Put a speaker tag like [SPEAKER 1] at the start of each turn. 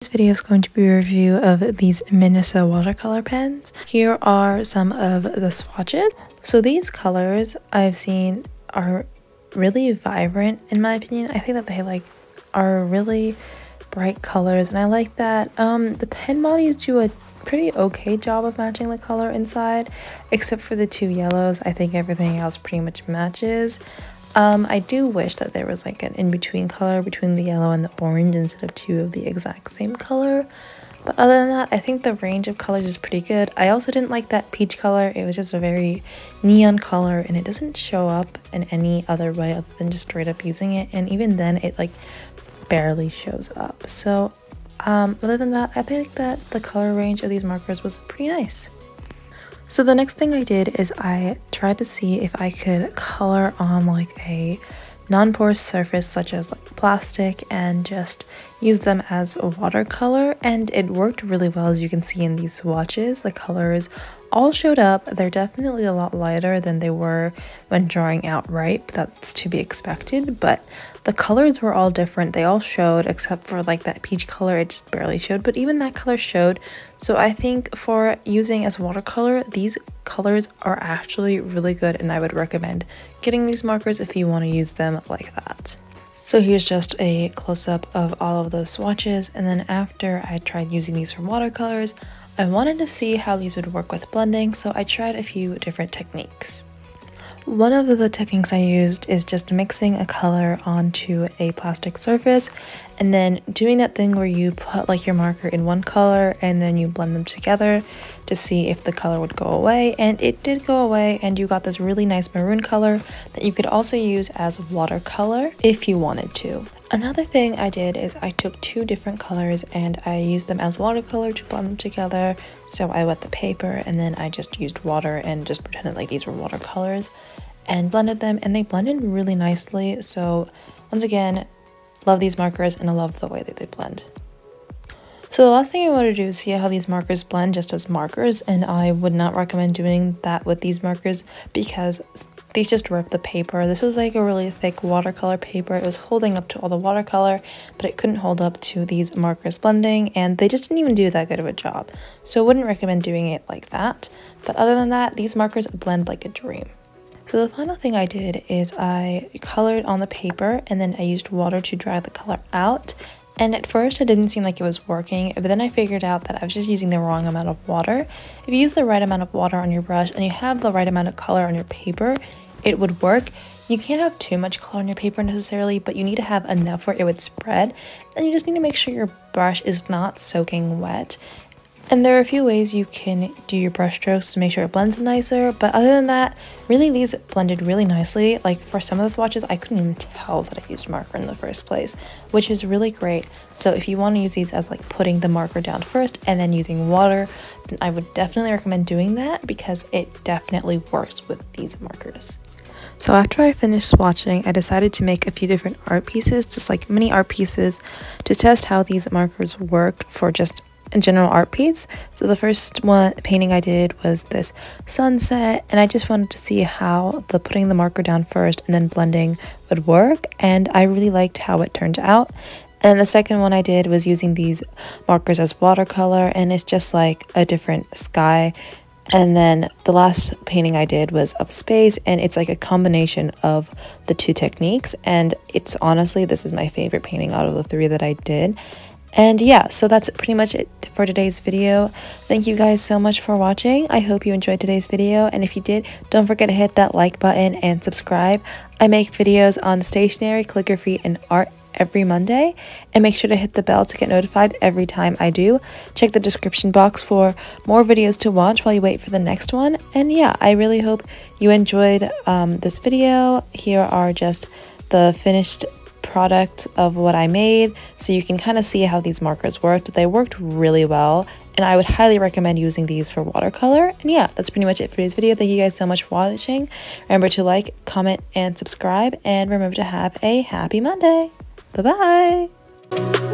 [SPEAKER 1] This video is going to be a review of these MINISO watercolor pens. Here are some of the swatches. So these colors I've seen are really vibrant in my opinion. I think that they are really bright colors and I like that. The pen bodies do a pretty okay job of matching the color inside, except for the two yellows. I think everything else pretty much matches. I do wish that there was like an in-between color between the yellow and the orange instead of two of the exact same color. But other than that, I think the range of colors is pretty good. I also didn't like that peach color. It was just a very neon color and it doesn't show up in any other way other than just straight up using it. And even then it like barely shows up. So other than that, I think that the color range of these markers was pretty nice. So the next thing I did is I tried to see if I could color on like a non-porous surface such as like plastic and just use them as a watercolor, and it worked really well. As you can see in these swatches, the colors all showed up. They're definitely a lot lighter than they were when drawing outright, but that's to be expected. But the colors were all different. They all showed except for like that peach color, it just barely showed, but even that color showed. So I think for using as watercolor, these colors are actually really good and I would recommend getting these markers if you want to use them like that. So here's just a close-up of all of those swatches, and then after I tried using these for watercolors, I wanted to see how these would work with blending, so I tried a few different techniques. One of the techniques I used is just mixing a color onto a plastic surface and then doing that thing where you put like your marker in one color and then you blend them together to see if the color would go away, and it did go away and you got this really nice maroon color that you could also use as watercolor if you wanted to. Another thing I did is I took two different colors and I used them as watercolor to blend them together. So I wet the paper and then I just used water and just pretended like these were watercolors and blended them, and they blended really nicely. So once again, love these markers and I love the way that they blend. So the last thing I want to do is see how these markers blend just as markers, and I would not recommend doing that with these markers because these just rip the paper. This was like a really thick watercolor paper. It was holding up to all the watercolor, but it couldn't hold up to these markers blending, and they just didn't even do that good of a job. So I wouldn't recommend doing it like that. But other than that, these markers blend like a dream. So the final thing I did is I colored on the paper and then I used water to dry the color out. And at first it didn't seem like it was working, but then I figured out that I was just using the wrong amount of water. If you use the right amount of water on your brush and you have the right amount of color on your paper, it would work. You can't have too much color on your paper necessarily, but you need to have enough where it would spread. And you just need to make sure your brush is not soaking wet. And there are a few ways you can do your brush strokes to make sure it blends nicer, but other than that, really these blended really nicely. Like for some of the swatches, I couldn't even tell that I used marker in the first place, which is really great. So if you want to use these as like putting the marker down first and then using water, then I would definitely recommend doing that because it definitely works with these markers. So after I finished swatching, I decided to make a few different art pieces, just like mini art pieces, to test how these markers work for just a general art piece. So the first one painting I did was this sunset, and I just wanted to see how the putting the marker down first and then blending would work, and I really liked how it turned out. And the second one I did was using these markers as watercolor, and it's just like a different sky. And then the last painting I did was of space, and it's like a combination of the two techniques, and it's honestly, this is my favorite painting out of the three that I did. And yeah, so that's pretty much it for today's video. Thank you guys so much for watching. I hope you enjoyed today's video, and if you did, don't forget to hit that like button and subscribe. I make videos on stationery, calligraphy, and art every Monday, and make sure to hit the bell to get notified every time I do. Check the description box for more videos to watch while you wait for the next one. And yeah, I really hope you enjoyed this video. Here are just the finished product of what I made, so you can kind of see how these markers worked. They worked really well, and I would highly recommend using these for watercolor. And yeah, that's pretty much it for today's video. Thank you guys so much for watching. Remember to like, comment, and subscribe, and remember to have a happy Monday. Bye bye.